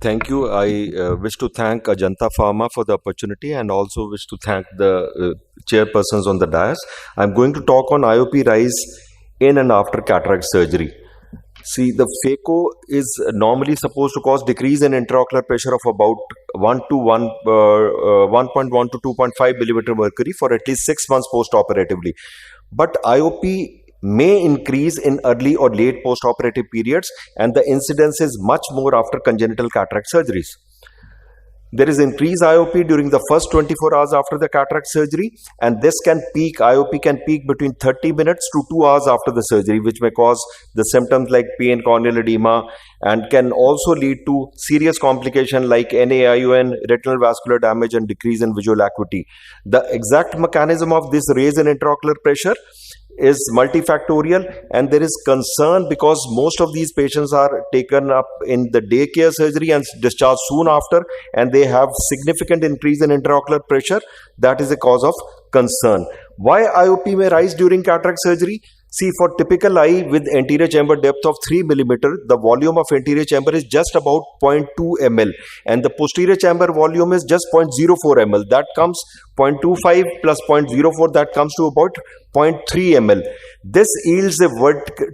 Thank you. I wish to thank Ajanta Pharma for the opportunity and also wish to thank the chairpersons on the dais. I'm going to talk on IOP rise in and after cataract surgery. See, the phaco is normally supposed to cause decrease in intraocular pressure of about 1.1 to 2.5 millimeter mercury for at least 6 months post-operatively. But IOP may increase in early or late post-operative periods, and the incidence is much more after congenital cataract surgeries. There is increased IOP during the first 24 hours after the cataract surgery, and this can peak, IOP can peak between 30 minutes to 2 hours after the surgery, which may cause the symptoms like pain, corneal edema, and can also lead to serious complications like NAION, retinal vascular damage, and decrease in visual acuity. The exact mechanism of this raise in intraocular pressure is multifactorial, and there is concern because most of these patients are taken up in the daycare surgery and discharged soon after, and they have significant increase in intraocular pressure. That is a cause of concern. Why IOP may rise during cataract surgery? See, for typical eye with anterior chamber depth of 3 millimeter, the volume of anterior chamber is just about 0.2 ml, and the posterior chamber volume is just 0.04 ml. That comes 0.25 plus 0.04, that comes to about 0.3 ml. This yields a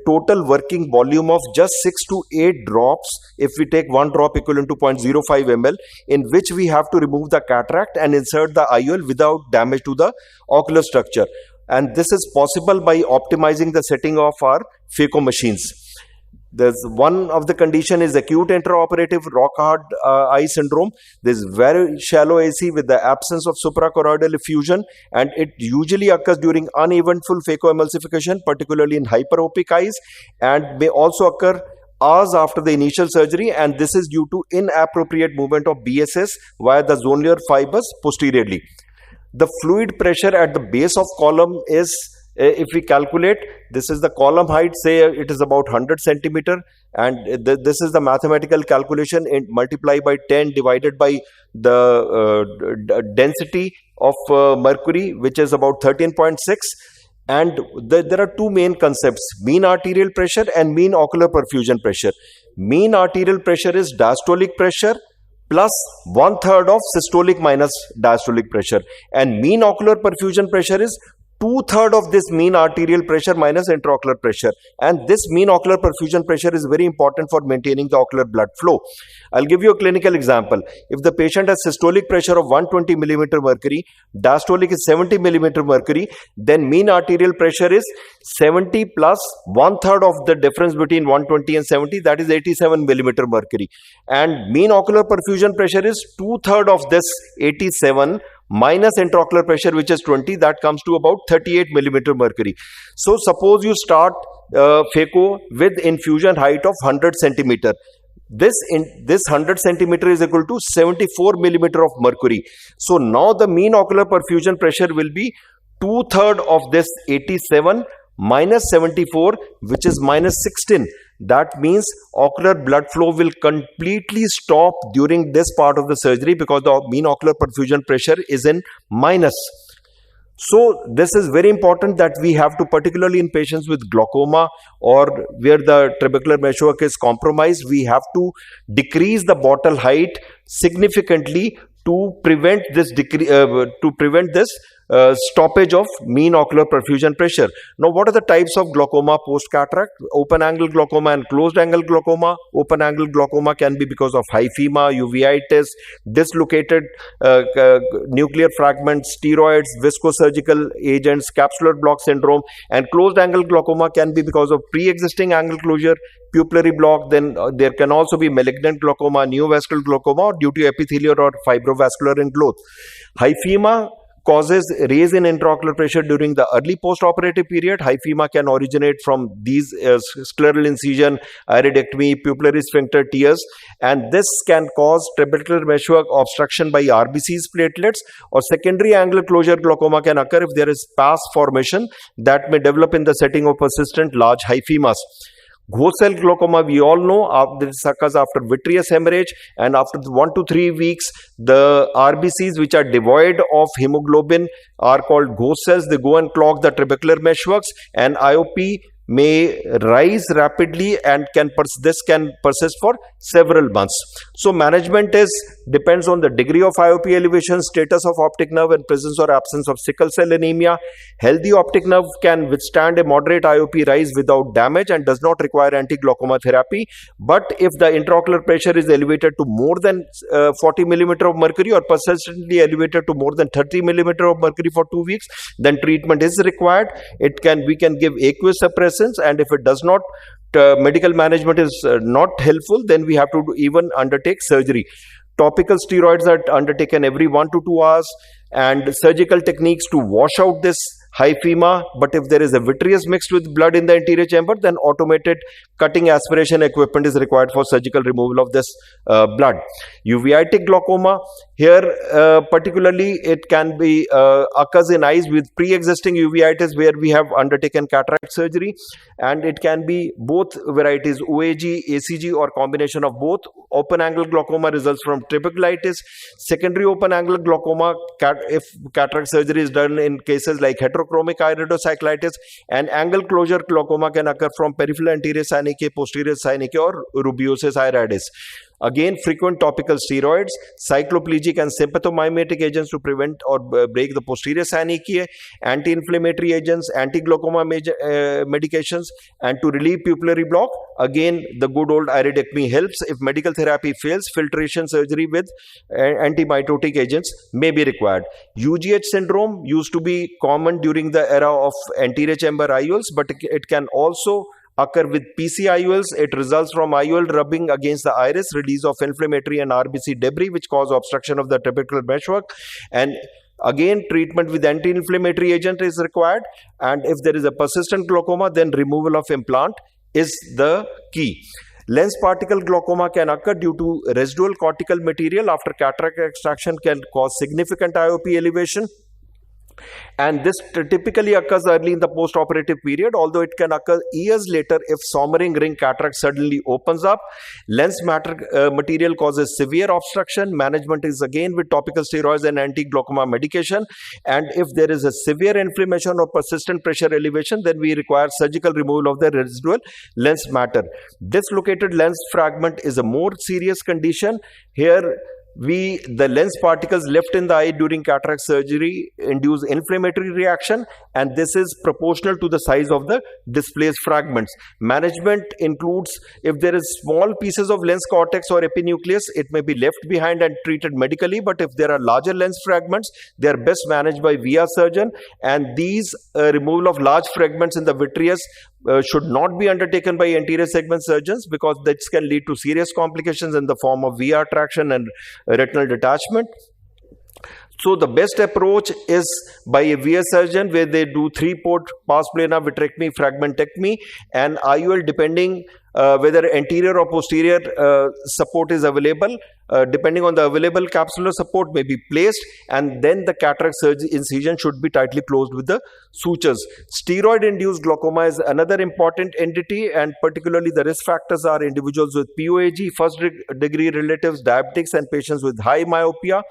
total working volume of just 6 to 8 drops if we take one drop equivalent to 0.05 ml, in which we have to remove the cataract and insert the IOL without damage to the ocular structure. And this is possible by optimizing the setting of our phaco machines. There's one of the condition is acute intraoperative rock hard eye syndrome. There's very shallow AC with the absence of suprachoroidal effusion, and it usually occurs during uneventful phacoemulsification, particularly in hyperopic eyes, and may also occur hours after the initial surgery, and this is due to inappropriate movement of BSS via the zonular fibers posteriorly. The fluid pressure at the base of column is, if we calculate, this is the column height, say it is about 100 centimeter, and this is the mathematical calculation, and multiply by 10 divided by the density of mercury, which is about 13.6. And there are two main concepts: mean arterial pressure and mean ocular perfusion pressure. Mean arterial pressure is diastolic pressure plus 1/3 of systolic minus diastolic pressure, and mean ocular perfusion pressure is 2/3 of this mean arterial pressure minus intraocular pressure. And this mean ocular perfusion pressure is very important for maintaining the ocular blood flow. I'll give you a clinical example. If the patient has systolic pressure of 120 millimeter mercury, diastolic is 70 millimeter mercury, then mean arterial pressure is 70 plus 1/3 of the difference between 120 and 70, that is 87 millimeter mercury. And mean ocular perfusion pressure is 2/3 of this 87 minus intraocular pressure, which is 20, that comes to about 38 millimeter mercury. So suppose you start phaco with infusion height of 100 centimeter. This 100 centimeter is equal to 74 millimeter of mercury. So now the mean ocular perfusion pressure will be 2/3 of this 87 minus 74, which is minus 16. That means ocular blood flow will completely stop during this part of the surgery because the mean ocular perfusion pressure is in minus. So this is very important that we have to, particularly in patients with glaucoma or where the trabecular meshwork is compromised, we have to decrease the bottle height significantly to prevent this stoppage of mean ocular perfusion pressure. Now, what are the types of glaucoma post-cataract? Open angle glaucoma and closed angle glaucoma. Open angle glaucoma can be because of hyphema, uveitis, dislocated nuclear fragments, steroids, viscosurgical agents, capsular block syndrome. And closed angle glaucoma can be because of pre-existing angle closure, pupillary block. Then there can also be malignant glaucoma, neovascular glaucoma, or due to epithelial or fibrovascular ingrowth. Hyphema causes raise in intraocular pressure during the early post-operative period. Hyphema can originate from these scleral incision, iridectomy, pupillary sphincter tears, and this can cause trabecular meshwork obstruction by RBCs platelets, or secondary angle closure glaucoma can occur if there is pus formation that may develop in the setting of persistent large hyphemas. Ghost cell glaucoma, we all know, this occurs after vitreous hemorrhage, and after 1 to 3 weeks, the RBCs which are devoid of hemoglobin are called ghost cells. They go and clog the trabecular meshworks, and IOP may rise rapidly and this can persist for several months. So management depends on the degree of IOP elevation, status of optic nerve, and presence or absence of sickle cell anemia. Healthy optic nerve can withstand a moderate IOP rise without damage and does not require anti-glaucoma therapy. But if the intraocular pressure is elevated to more than 40 millimeter of mercury or persistently elevated to more than 30 millimeter of mercury for 2 weeks, then treatment is required. We can give aqueous suppressants, and if it does not, medical management is not helpful, then we have to even undertake surgery. Topical steroids are undertaken every 1 to 2 hours, and surgical techniques to wash out this hyphema. But if there is a vitreous mixed with blood in the anterior chamber, then automated cutting aspiration equipment is required for surgical removal of this blood. Uveitic glaucoma, here particularly it can be occurs in eyes with pre-existing uveitis where we have undertaken cataract surgery, and it can be both varieties, OAG, ACG, or combination of both. Open angle glaucoma results from trabeculitis. Secondary open angle glaucoma, if cataract surgery is done in cases like heterochromic iridocyclitis, and angle closure glaucoma can occur from peripheral anterior synechiae, posterior synechiae, or rubeosis iridis. Again, frequent topical steroids, cycloplegic and sympathomimetic agents to prevent or break the posterior synechiae, anti-inflammatory agents, anti-glaucoma medications, and to relieve pupillary block. Again, the good old iridectomy helps. If medical therapy fails, filtration surgery with antimitotic agents may be required. UGH syndrome used to be common during the era of anterior chamber IOLs, but it can also occur with PC IOLs. It results from IOL rubbing against the iris, release of inflammatory and RBC debris which cause obstruction of the trabecular meshwork, and again treatment with anti-inflammatory agent is required. And if there is a persistent glaucoma, then removal of implant is the key. Lens particle glaucoma can occur due to residual cortical material after cataract extraction, can cause significant IOP elevation. And this typically occurs early in the post-operative period, although it can occur years later if sommering ring cataract suddenly opens up. Lens material causes severe obstruction. Management is again with topical steroids and anti-glaucoma medication. And if there is a severe inflammation or persistent pressure elevation, then we require surgical removal of the residual lens matter. Dislocated lens fragment is a more serious condition. Here, the lens particles left in the eye during cataract surgery induce inflammatory reaction, and this is proportional to the size of the displaced fragments. Management includes, if there is small pieces of lens cortex or epinucleus, it may be left behind and treated medically, but if there are larger lens fragments, they are best managed by VR surgeon, and these removal of large fragments in the vitreous should not be undertaken by anterior segment surgeons, because this can lead to serious complications in the form of VR traction and retinal detachment. So the best approach is by a VR surgeon, where they do 3-port pars plana vitrectomy, fragmentectomy, and IOL, depending whether anterior or posterior support is available. Depending on the available capsular support may be placed, and then the cataract incision should be tightly closed with the sutures. Steroid-induced glaucoma is another important entity, and particularly the risk factors are individuals with POAG, first-degree relatives, diabetics, and patients with high myopia.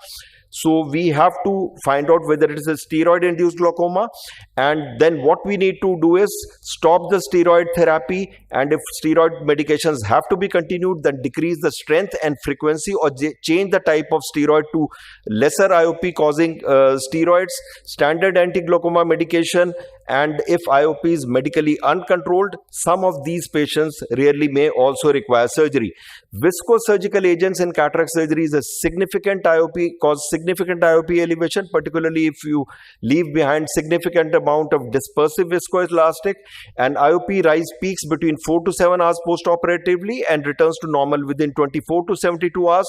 So we have to find out whether it is a steroid-induced glaucoma, and then what we need to do is stop the steroid therapy, and if steroid medications have to be continued, then decrease the strength and frequency, or change the type of steroid to lesser IOP causing steroids, standard anti-glaucoma medication. And if IOP is medically uncontrolled, some of these patients rarely may also require surgery. Viscosurgical agents in cataract surgery is a significant IOP, cause significant IOP elevation, particularly if you leave behind significant amount of dispersive viscoelastic, and IOP rise peaks between 4 to 7 hours post-operatively and returns to normal within 24 to 72 hours.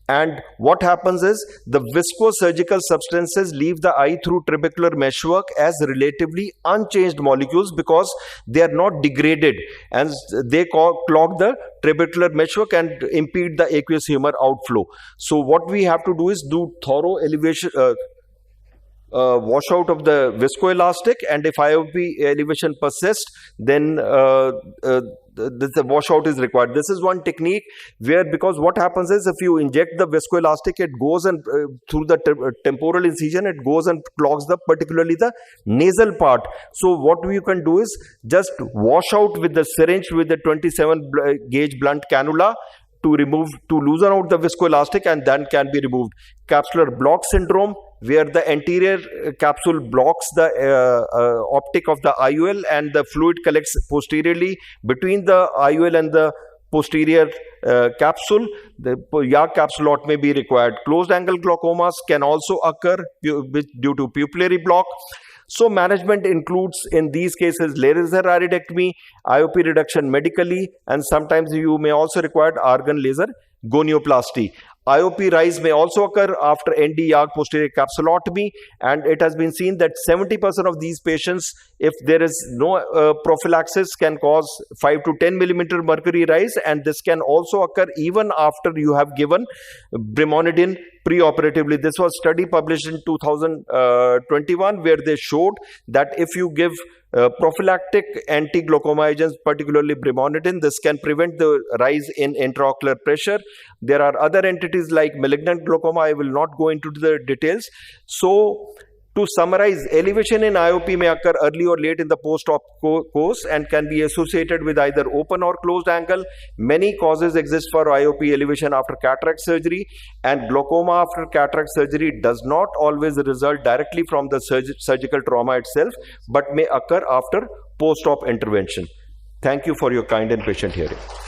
And what happens is the viscosurgical substances leave the eye through trabecular meshwork as relatively unchanged molecules, because they are not degraded, and they clog the trabecular meshwork and impede the aqueous humor outflow. So what we have to do is do thorough elevation, wash out of the viscoelastic, and if IOP elevation persists, then the washout is required. This is one technique where, because what happens is, if you inject the viscoelastic, it goes and through the temporal incision, it goes and clogs particularly the nasal part. So what you can do is just wash out with the syringe with the 27 gauge blunt cannula to loosen out the viscoelastic, and then can be removed. Capsular block syndrome, where the anterior capsule blocks the optic of the IOL, and the fluid collects posteriorly between the IOL and the posterior capsule. The Yag capsulot may be required. Closed angle glaucomas can also occur due to pupillary block. So management includes in these cases laser iridectomy, IOP reduction medically, and sometimes you may also require argon laser gonioplasty. IOP rise may also occur after ND Yag posterior capsulotomy, and it has been seen that 70% of these patients, if there is no prophylaxis, can cause 5 to 10 millimeter mercury rise, and this can also occur even after you have given brimonidine preoperatively. This was a study published in 2021 where they showed that if you give prophylactic anti-glaucoma agents, particularly brimonidine, this can prevent the rise in intraocular pressure. There are other entities like malignant glaucoma. I will not go into the details. So to summarize, elevation in IOP may occur early or late in the post-op course and can be associated with either open or closed angle. Many causes exist for IOP elevation after cataract surgery, and glaucoma after cataract surgery does not always result directly from the surgical trauma itself, but may occur after post-op intervention. Thank you for your kind and patient hearing.